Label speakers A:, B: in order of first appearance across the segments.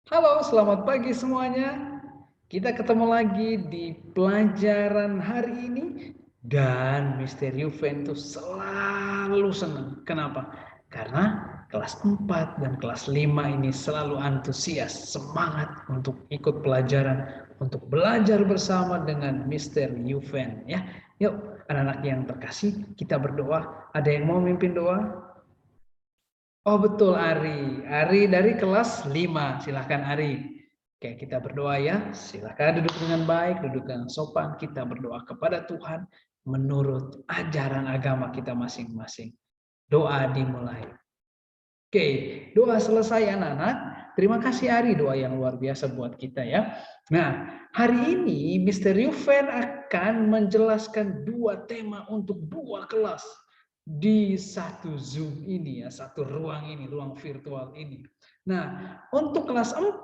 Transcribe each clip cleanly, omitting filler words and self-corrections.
A: Halo, selamat pagi semuanya. Kita ketemu lagi di pelajaran hari ini dan Mister Juventus selalu senang. Kenapa? Karena kelas 4 dan kelas 5 ini selalu antusias, semangat untuk ikut pelajaran, untuk belajar bersama dengan Mister Juven ya. Yuk, anak-anak yang terkasih, kita berdoa. Ada yang mau mimpin doa? Oh betul Ari. Ari dari kelas 5. Silahkan Ari. Oke, kita berdoa ya. Silahkan duduk dengan baik, duduk dengan sopan. Kita berdoa kepada Tuhan menurut ajaran agama kita masing-masing. Doa dimulai. Oke, doa selesai anak-anak. Terima kasih Ari, doa yang luar biasa buat kita ya. Nah, hari ini Mister Yuven akan menjelaskan dua tema untuk dua kelas di satu Zoom ini ya, satu ruang ini, ruang virtual ini. Nah, untuk kelas 4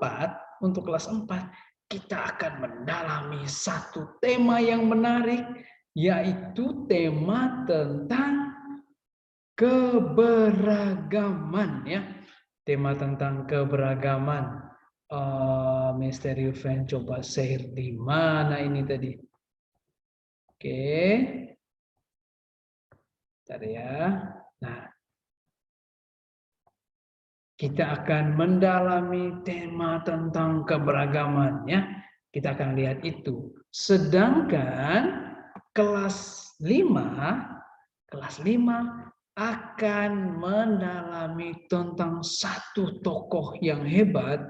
A: kita akan mendalami satu tema yang menarik, yaitu tema tentang keberagaman ya. Tema tentang keberagaman. Mister Yuven coba share di mana ini tadi? Oke. Bentar ya. Nah, kita akan mendalami tema tentang keberagaman ya. Kita akan lihat itu. Sedangkan kelas 5 akan mendalami tentang satu tokoh yang hebat,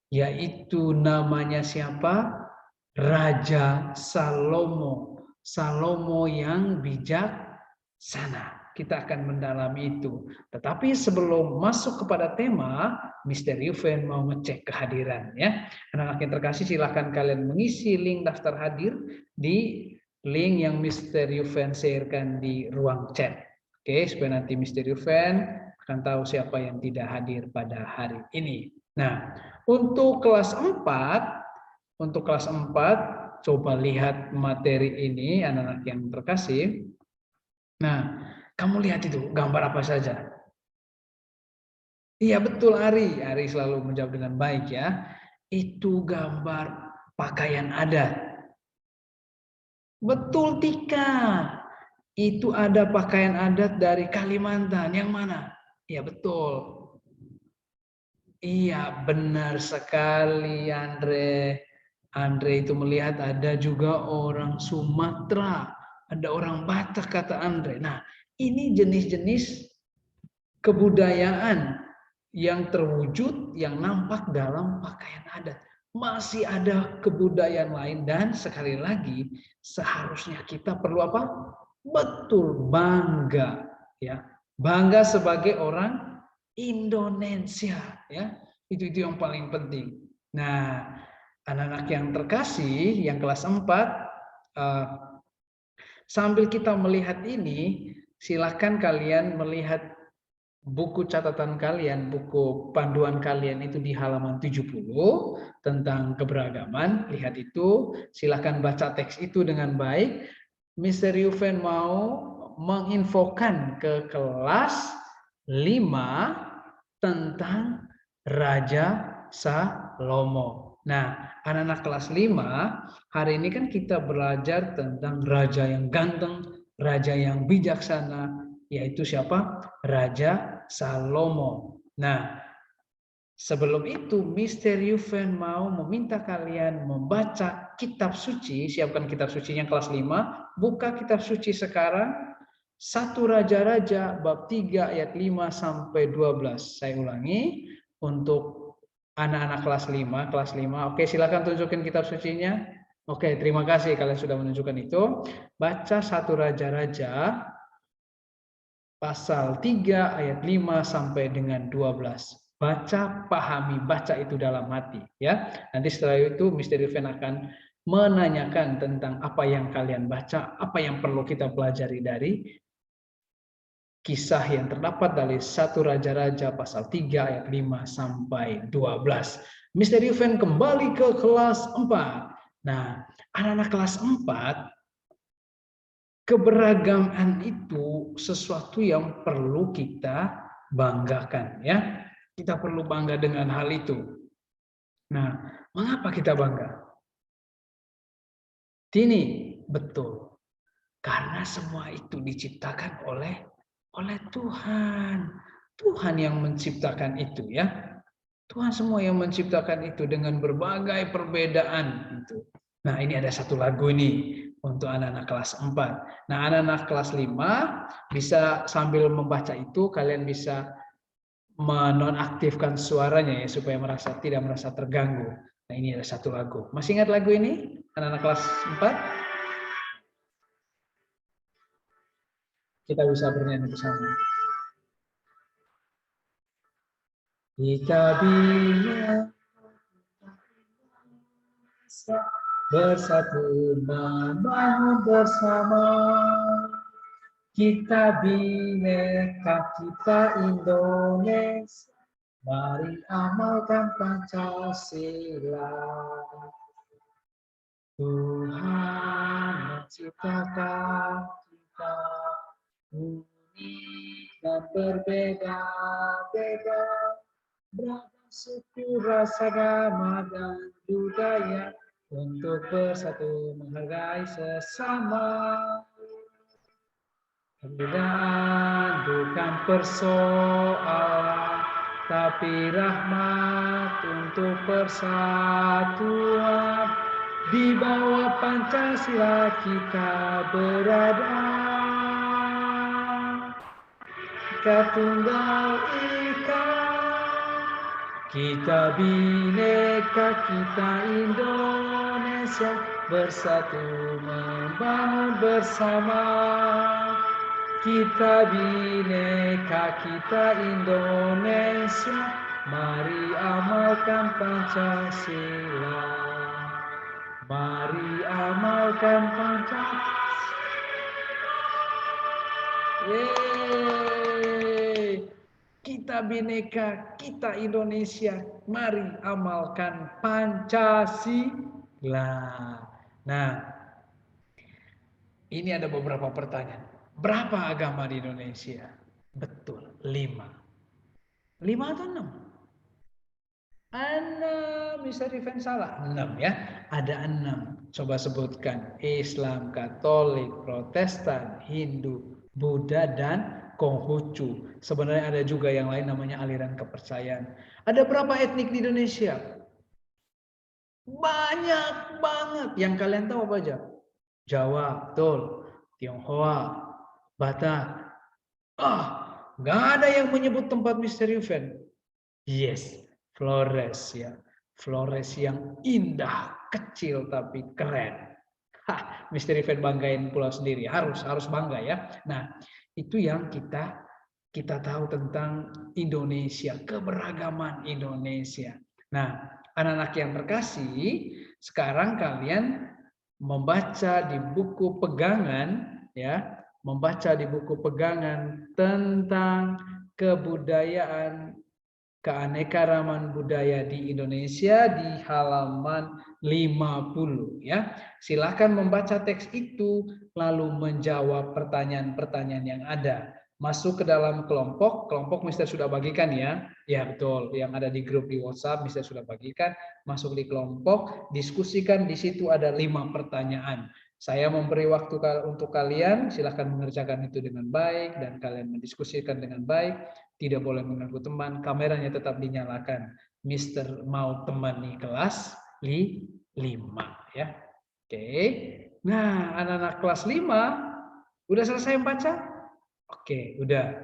A: yaitu namanya siapa? Raja Salomo. Salomo yang bijaksana. Kita akan mendalami itu. Tetapi sebelum masuk kepada tema, Mister Yuven mau ngecek kehadiran ya. Anak-anak yang terkasih, silahkan kalian mengisi link daftar hadir di link yang Mister Yuven sharekan di ruang chat. Oke, supaya nanti Mister Yuven akan tahu siapa yang tidak hadir pada hari ini. Nah, untuk kelas 4, coba lihat materi ini anak-anak yang terkasih. Nah, kamu lihat itu gambar apa saja? Iya betul Ari. Ari selalu menjawab dengan baik ya. Itu gambar pakaian adat. Betul Tika. Itu ada pakaian adat dari Kalimantan. Yang mana? Iya betul. Iya benar sekali Andre. Andre itu melihat ada juga orang Sumatera. Ada orang Batak kata Andre. Nah ini jenis-jenis kebudayaan yang terwujud, yang nampak dalam pakaian adat. Masih ada kebudayaan lain dan sekali lagi seharusnya kita perlu apa? Betul bangga ya. Bangga sebagai orang Indonesia ya. Itu yang paling penting. Nah, anak-anak yang terkasih yang kelas 4 sambil kita melihat ini, silakan kalian melihat buku catatan kalian, buku panduan kalian itu di halaman 70 tentang keberagaman. Lihat itu, silakan baca teks itu dengan baik. Mister Yuven mau menginfokan ke kelas 5 tentang Raja Salomo. Nah, anak-anak kelas 5, hari ini kan kita belajar tentang raja yang ganteng, raja yang bijaksana, yaitu siapa? Raja Salomo. Nah, sebelum itu Mister Yuven mau meminta kalian membaca kitab suci, siapkan kitab sucinya kelas 5, buka kitab suci sekarang, 1 Raja-Raja bab 3 ayat 5 sampai 12. Saya ulangi untuk anak-anak kelas 5, kelas 5. Oke, silakan tunjukin kitab sucinya. Oke, terima kasih kalian sudah menunjukkan itu. Baca 1 Raja-Raja pasal 3 ayat 5 sampai dengan 12. Baca, pahami, baca itu dalam hati ya. Nanti setelah itu Mister Yuven akan menanyakan tentang apa yang kalian baca, apa yang perlu kita pelajari dari kisah yang terdapat dari 1 Raja-Raja pasal 3 ayat 5 sampai 12. Mister Yuven kembali ke kelas 4. Nah, anak-anak kelas 4, keberagaman itu sesuatu yang perlu kita banggakan ya. Kita perlu bangga dengan hal itu. Nah, mengapa kita bangga? Ini betul. Karena semua itu diciptakan oleh Tuhan. Tuhan yang menciptakan itu ya. Tuhan semua yang menciptakan itu dengan berbagai perbedaan itu. Nah, ini ada satu lagu ini untuk anak-anak kelas 4. Nah, anak-anak kelas 5 bisa sambil membaca itu kalian bisa menonaktifkan suaranya ya supaya tidak merasa terganggu. Nah, ini ada satu lagu. Masih ingat lagu ini? Anak-anak kelas 4? Kita bisa bernyanyi bersama. Kita bina bersatu membangun bersama. Kita bineka, kita Indonesia. Mari amalkan Pancasila. Tuhan menciptakan kita unik dan berbeda-beda, beragam suku, ras, agama, dan budaya untuk bersatu menghargai sesama. Perbedaan bukan persoalan, tapi rahmat untuk persatuan. Di bawah Pancasila kita berada. Kita tunggal ika, kita bineka, kita Indonesia, bersatu membangun bersama. Kita bineka, kita Indonesia, mari amalkan Pancasila. Mari amalkan Pancasila. Yeay. Kita bineka, kita Indonesia, mari amalkan Pancasila. Nah, ini ada beberapa pertanyaan. Berapa agama di Indonesia? Betul, 5. 5 atau 6? 6, Mr. Rifan salah. 6 ya, ada 6. Coba sebutkan. Islam, Katolik, Protestan, Hindu, Buddha, dan Konghucu. Sebenarnya ada juga yang lain namanya aliran kepercayaan. Ada berapa etnik di Indonesia? Banyak banget. Yang kalian tahu apa aja? Jawa, betul. Tionghoa, Batak. Nggak ada yang menyebut tempat misteri event. Yes, Flores ya. Flores yang indah, kecil tapi keren. Misteri event banggain pulau sendiri. Harus bangga ya. Nah, itu yang kita tahu tentang Indonesia, keberagaman Indonesia. Nah, anak-anak yang terkasih, sekarang kalian membaca di buku pegangan ya, membaca di buku pegangan tentang kebudayaan keanekaragaman budaya di Indonesia di halaman 50 ya. Silakan membaca teks itu lalu menjawab pertanyaan-pertanyaan yang ada. Masuk ke dalam kelompok Mister sudah bagikan ya. Ya betul, yang ada di grup di WhatsApp Mister sudah bagikan. Masuk di kelompok, diskusikan, di situ ada 5 pertanyaan. Saya memberi waktu untuk kalian, silahkan mengerjakan itu dengan baik dan kalian mendiskusikan dengan baik. Tidak boleh mengganggu teman, kameranya tetap dinyalakan. Mister mau temani kelas 5 ya. Oke. Nah, anak-anak kelas 5 udah selesai membaca? Oke, udah.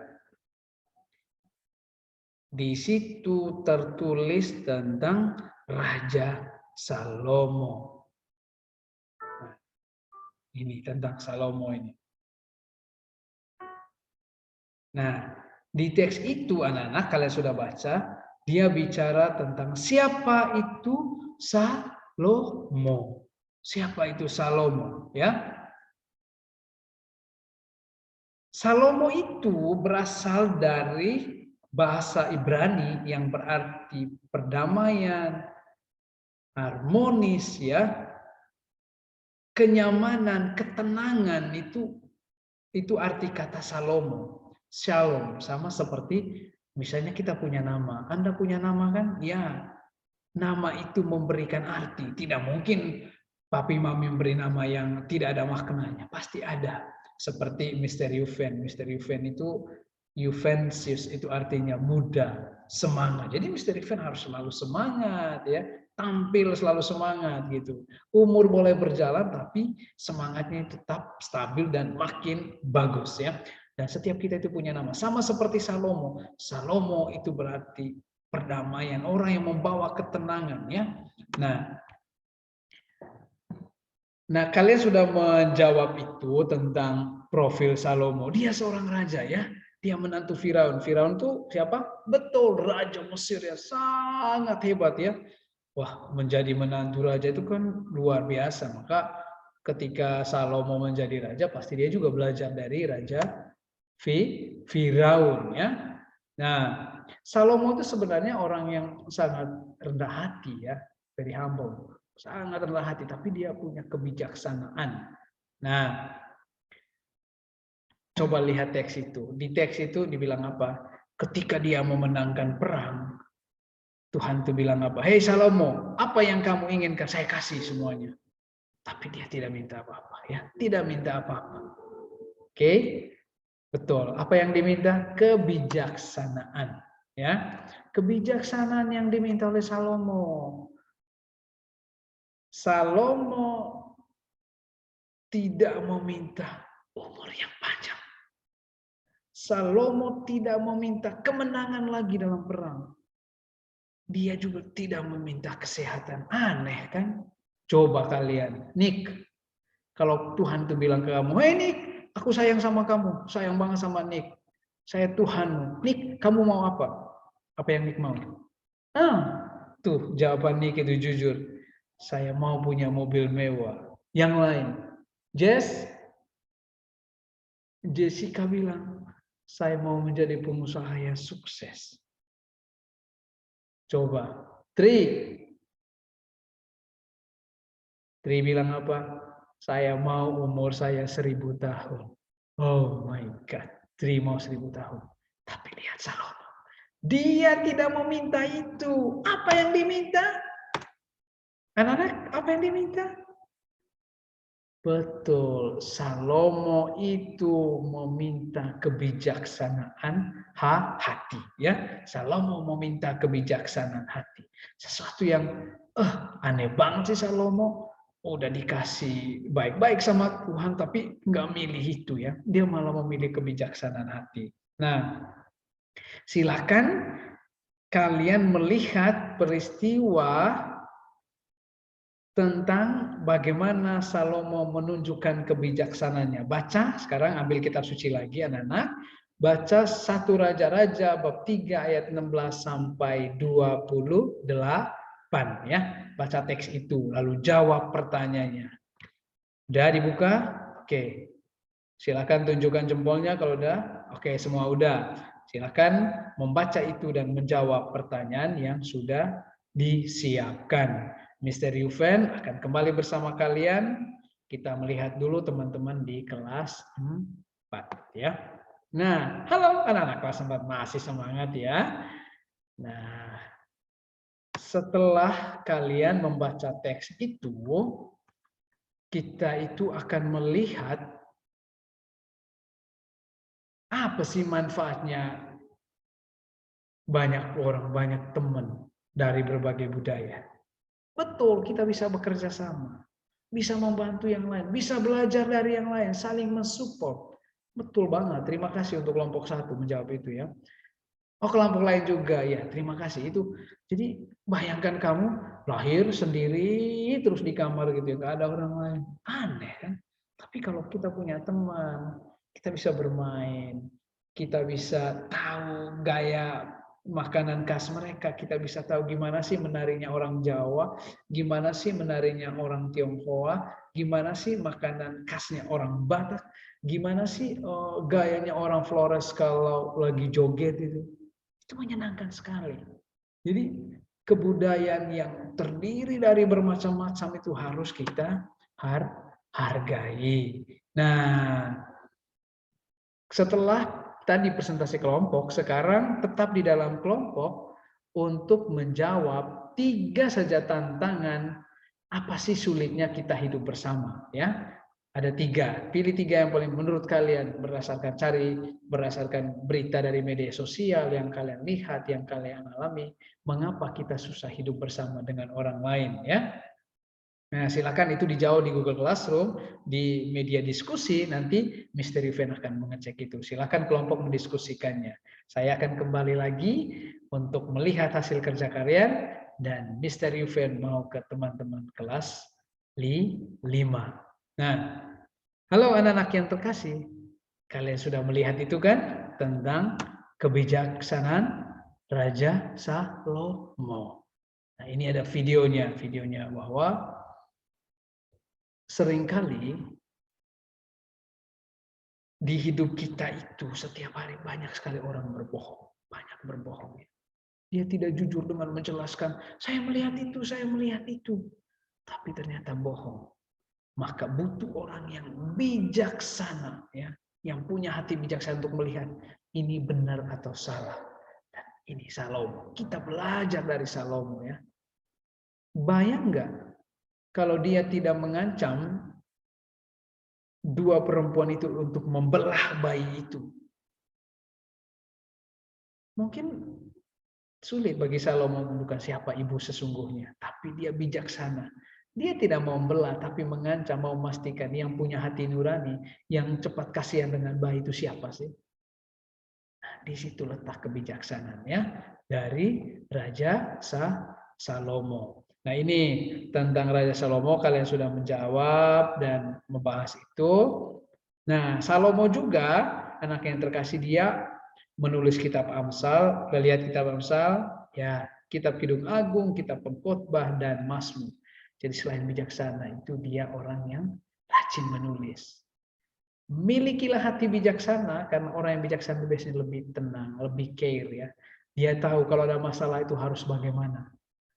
A: Di situ tertulis tentang Raja Salomo. Nah, ini tentang Salomo ini. Nah, di teks itu anak-anak kalian sudah baca, dia bicara tentang siapa itu Salomo. Siapa itu Salomo, ya? Salomo itu berasal dari bahasa Ibrani yang berarti perdamaian, harmonis ya. Kenyamanan, ketenangan itu arti kata Salomo. Shalom sama seperti misalnya kita punya nama. Anda punya nama kan? Ya. nama itu memberikan arti. Tidak mungkin papi mami memberi nama yang tidak ada maknanya. Pasti ada. Seperti Mr. Yuven. Mr. Yuven itu Juventus itu artinya muda, semangat. Jadi Mr. Yuven harus selalu semangat ya, tampil selalu semangat gitu. Umur boleh berjalan tapi semangatnya tetap stabil dan makin bagus ya. Dan setiap kita itu punya nama. Sama seperti Salomo. Salomo itu berarti perdamaian, orang yang membawa ketenangan ya. Nah, kalian sudah menjawab itu tentang profil Salomo. Dia seorang raja ya. Dia menantu Firaun. Firaun itu siapa? Betul, raja Mesir ya, sangat hebat ya. Wah, menjadi menantu raja itu kan luar biasa. Maka ketika Salomo menjadi raja, pasti dia juga belajar dari raja Firaun ya. Nah, Salomo itu sebenarnya orang yang sangat rendah hati ya, very humble, sangat rendah hati, tapi dia punya kebijaksanaan. Nah, coba lihat teks itu. Di teks itu dibilang apa? Ketika dia memenangkan perang, Tuhan itu bilang apa? Hei Salomo, apa yang kamu inginkan? Saya kasih semuanya. Tapi dia tidak minta apa-apa ya, tidak minta apa-apa. Oke? Betul. Apa yang diminta? Kebijaksanaan. Ya, kebijaksanaan yang diminta oleh Salomo. Salomo tidak meminta umur yang panjang. Salomo tidak meminta kemenangan lagi dalam perang. Dia juga tidak meminta kesehatan. Aneh kan? Coba kalian, Nick, kalau Tuhan tuh bilang ke kamu, "Hei Nick, aku sayang sama kamu, sayang banget sama Nick. Saya Tuhanmu. Nick, kamu mau apa?" Apa yang Nick mau? Tuh jawaban Nick itu jujur. Saya mau punya mobil mewah. Yang lain, Jessica bilang, saya mau menjadi pengusaha yang sukses. Coba, Tri bilang apa? Saya mau umur saya 1000 tahun. Oh my God, Tri mau 1000 tahun. Tapi lihat Salomo. Dia tidak meminta itu. Apa yang diminta? Anak-anak, apa yang diminta? Betul, Salomo itu meminta kebijaksanaan hati, ya. Salomo meminta kebijaksanaan hati. Sesuatu yang aneh banget sih Salomo. Udah dikasih baik-baik sama Tuhan, tapi nggak milih itu ya. Dia malah memilih kebijaksanaan hati. Nah, silakan kalian melihat peristiwa tentang bagaimana Salomo menunjukkan kebijaksanaannya. Baca, sekarang ambil kitab suci lagi anak-anak. Baca 1 Raja-Raja bab 3 ayat 16 sampai 28 ya. Baca teks itu lalu jawab pertanyaannya. Udah dibuka? Oke. Silakan tunjukkan jempolnya kalau udah. Oke, semua udah. Silakan membaca itu dan menjawab pertanyaan yang sudah disiapkan. Mr. Yuven akan kembali bersama kalian. Kita melihat dulu teman-teman di kelas 4 ya. Nah, halo anak-anak kelas 4, masih semangat ya. Nah, setelah kalian membaca teks itu, kita itu akan melihat apa sih manfaatnya banyak orang, banyak teman dari berbagai budaya. Betul, kita bisa bekerja sama, bisa membantu yang lain, bisa belajar dari yang lain, saling mensupport. Betul banget, terima kasih untuk kelompok 1 menjawab itu ya. Oh, kelompok lain juga ya, terima kasih itu. Jadi bayangkan kamu lahir sendiri terus di kamar gitu ya, nggak ada orang lain, aneh kan? Tapi kalau kita punya teman, kita bisa bermain, kita bisa tahu gaya makanan khas mereka, kita bisa tahu gimana sih menarinya orang Jawa, gimana sih menarinya orang Tionghoa, gimana sih makanan khasnya orang Batak, gimana sih gayanya orang Flores kalau lagi joget itu. Itu menyenangkan sekali. Jadi kebudayaan yang terdiri dari bermacam-macam itu harus kita hargai. Nah, setelah tadi presentasi kelompok, sekarang tetap di dalam kelompok, untuk menjawab 3 saja tantangan apa sih sulitnya kita hidup bersama, ya. Ada 3, pilih 3 yang paling menurut kalian berdasarkan berita dari media sosial yang kalian lihat, yang kalian alami, mengapa kita susah hidup bersama dengan orang lain, ya. Nah, silakan itu dijawab di Google Classroom, di media diskusi, nanti Mr. Yuven akan mengecek itu. Silakan kelompok mendiskusikannya. Saya akan kembali lagi untuk melihat hasil kerja kalian, dan Mr. Yuven mau ke teman-teman kelas 5. Nah, halo anak-anak yang terkasih, kalian sudah melihat itu kan, tentang kebijaksanaan Raja Salomo. Nah, ini ada videonya bahwa seringkali di hidup kita itu setiap hari banyak sekali orang berbohong, banyak berbohong. Dia tidak jujur dengan menjelaskan, saya melihat itu, tapi ternyata bohong. Maka butuh orang yang bijaksana, ya, yang punya hati bijaksana untuk melihat ini benar atau salah. Dan ini Salomo. Kita belajar dari Salomo, ya. Bayang nggak kalau dia tidak mengancam 2 perempuan itu untuk membelah bayi itu? Mungkin sulit bagi Salomo menemukan siapa ibu sesungguhnya, tapi dia bijaksana. Dia tidak mau membelah, tapi mengancam, mau memastikan yang punya hati nurani, yang cepat kasihan dengan bayi itu siapa sih? Nah, di situ letak kebijaksanaannya dari Raja Salomo. Nah, ini tentang Raja Salomo, kalian sudah menjawab dan membahas itu. Nah, Salomo juga, anak yang terkasih, dia menulis kitab Amsal. Kita lihat kitab Amsal, ya, kitab Kidung Agung, kitab Pengkhotbah, dan Mazmur. Jadi selain bijaksana, itu dia orang yang rajin menulis. Milikilah hati bijaksana, karena orang yang bijaksana biasanya lebih tenang, lebih care, ya. Dia tahu kalau ada masalah itu harus bagaimana.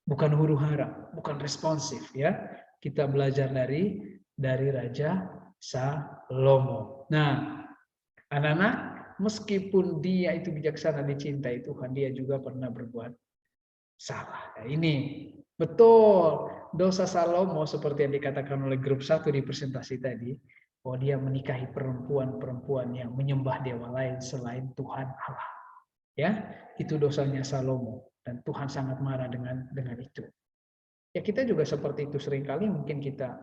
A: Bukan huru-hara, bukan responsif, ya. Kita belajar dari Raja Salomo. Nah, anak-anak, meskipun dia itu bijaksana, dicintai Tuhan, dia juga pernah berbuat salah. Nah, ini betul dosa Salomo seperti yang dikatakan oleh grup 1 di presentasi tadi, bahwa dia menikahi perempuan-perempuan yang menyembah dewa lain selain Tuhan Allah. Ya, itu dosanya Salomo, dan Tuhan sangat marah dengan itu. Ya, kita juga seperti itu, seringkali mungkin kita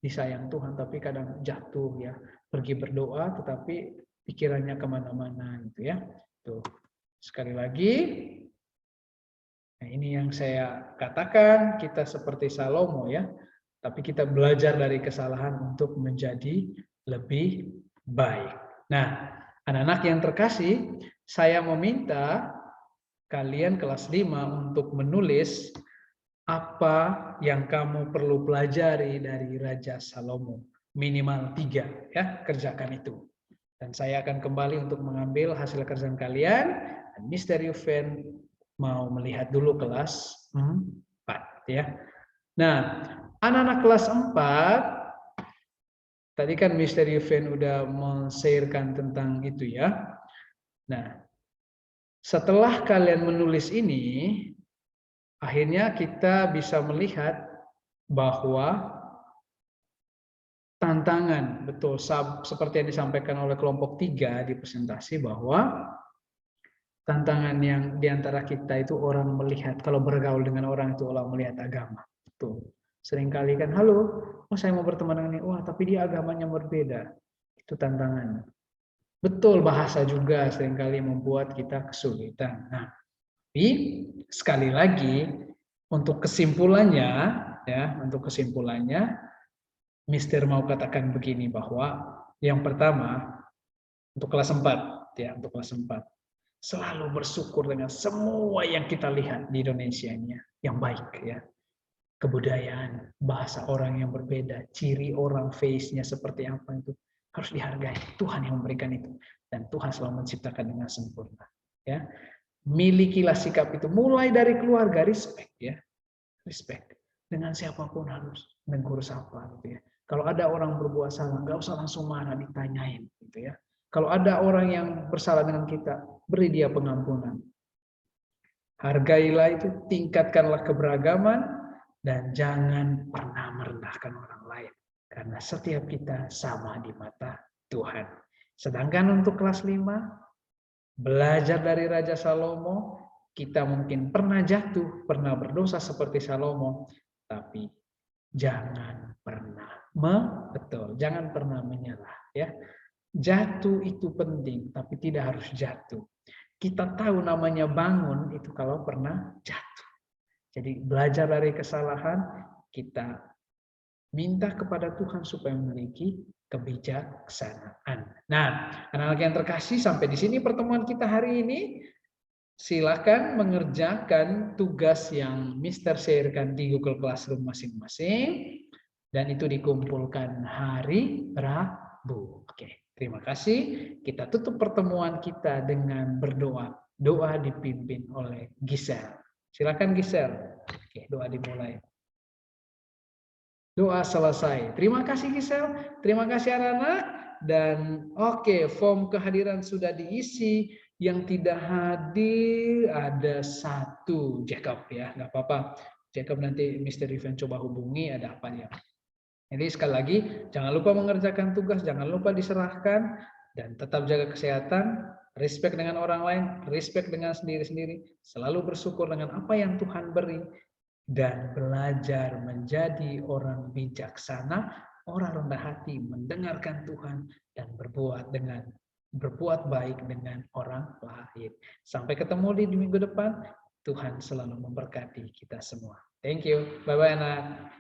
A: disayang Tuhan, tapi kadang jatuh, ya, pergi berdoa tetapi pikirannya kemana-mana gitu, ya. Tuh, sekali lagi, nah, ini yang saya katakan, kita seperti Salomo, ya, tapi kita belajar dari kesalahan untuk menjadi lebih baik. Nah, anak-anak yang terkasih, saya meminta kalian kelas 5 untuk menulis apa yang kamu perlu pelajari dari Raja Salomo. Minimal 3, ya, kerjakan itu. Dan saya akan kembali untuk mengambil hasil kerjaan kalian. Dan Mr. Yuven mau melihat dulu kelas 4, ya. Nah, anak-anak kelas 4, tadi kan Mr. Yuven udah men-sharekan tentang itu, ya. Nah, setelah kalian menulis ini, akhirnya kita bisa melihat bahwa tantangan, betul, seperti yang disampaikan oleh kelompok 3 di presentasi, bahwa tantangan yang diantara kita itu orang melihat, kalau bergaul dengan orang itu orang melihat agama. Betul. Seringkali kan, halo, oh saya mau berteman dengan ini, wah tapi dia agamanya berbeda. Itu tantangan. Betul, bahasa juga seringkali membuat kita kesulitan. Nah, tapi sekali lagi, untuk kesimpulannya, ya, Mister mau katakan begini, bahwa yang pertama, untuk kelas 4, ya, untuk kelas 4, selalu bersyukur dengan semua yang kita lihat di Indonesia ini, yang baik, ya. Kebudayaan, bahasa orang yang berbeda, ciri orang, face-nya seperti apa, itu harus dihargai. Tuhan yang memberikan itu, dan Tuhan selalu menciptakan dengan sempurna, ya. Milikilah sikap itu, mulai dari keluarga, respect, ya, respect. Dengan siapapun harus menegur sapa, gitu, ya. Kalau ada orang berbuat salah, nggak usah langsung marah, ditanyain, gitu, ya. Kalau ada orang yang bersalah dengan kita, beri dia pengampunan. Hargailah itu, tingkatkanlah keberagaman, dan jangan pernah merendahkan orang lain. Karena setiap kita sama di mata Tuhan. Sedangkan untuk kelas 5, belajar dari Raja Salomo, kita mungkin pernah jatuh, pernah berdosa seperti Salomo, tapi jangan pernah jangan pernah menyerah, ya. Jatuh itu penting, tapi tidak harus jatuh. Kita tahu namanya bangun itu kalau pernah jatuh. Jadi belajar dari kesalahan, kita minta kepada Tuhan supaya memiliki kebijaksanaan. Nah, anak-anak yang terkasih, sampai di sini pertemuan kita hari ini. Silakan mengerjakan tugas yang Mister sharekan di Google Classroom masing-masing, dan itu dikumpulkan hari Rabu. Oke, terima kasih. Kita tutup pertemuan kita dengan berdoa. Doa dipimpin oleh Giselle. Silakan Giselle. Oke, doa dimulai. Doa selesai. Terima kasih Giselle. Terima kasih anak-anak. Dan oke, form kehadiran sudah diisi. Yang tidak hadir ada 1, Jacob, ya, nggak apa-apa. Jacob nanti Mr. Event coba hubungi ada apa ya. Jadi sekali lagi, jangan lupa mengerjakan tugas, jangan lupa diserahkan, dan tetap jaga kesehatan, respect dengan orang lain, respect dengan sendiri-sendiri, selalu bersyukur dengan apa yang Tuhan beri, dan belajar menjadi orang bijaksana, orang rendah hati, mendengarkan Tuhan, dan berbuat baik dengan orang lain. Sampai ketemu di minggu depan. Tuhan selalu memberkati kita semua. Thank you. Bye-bye anak.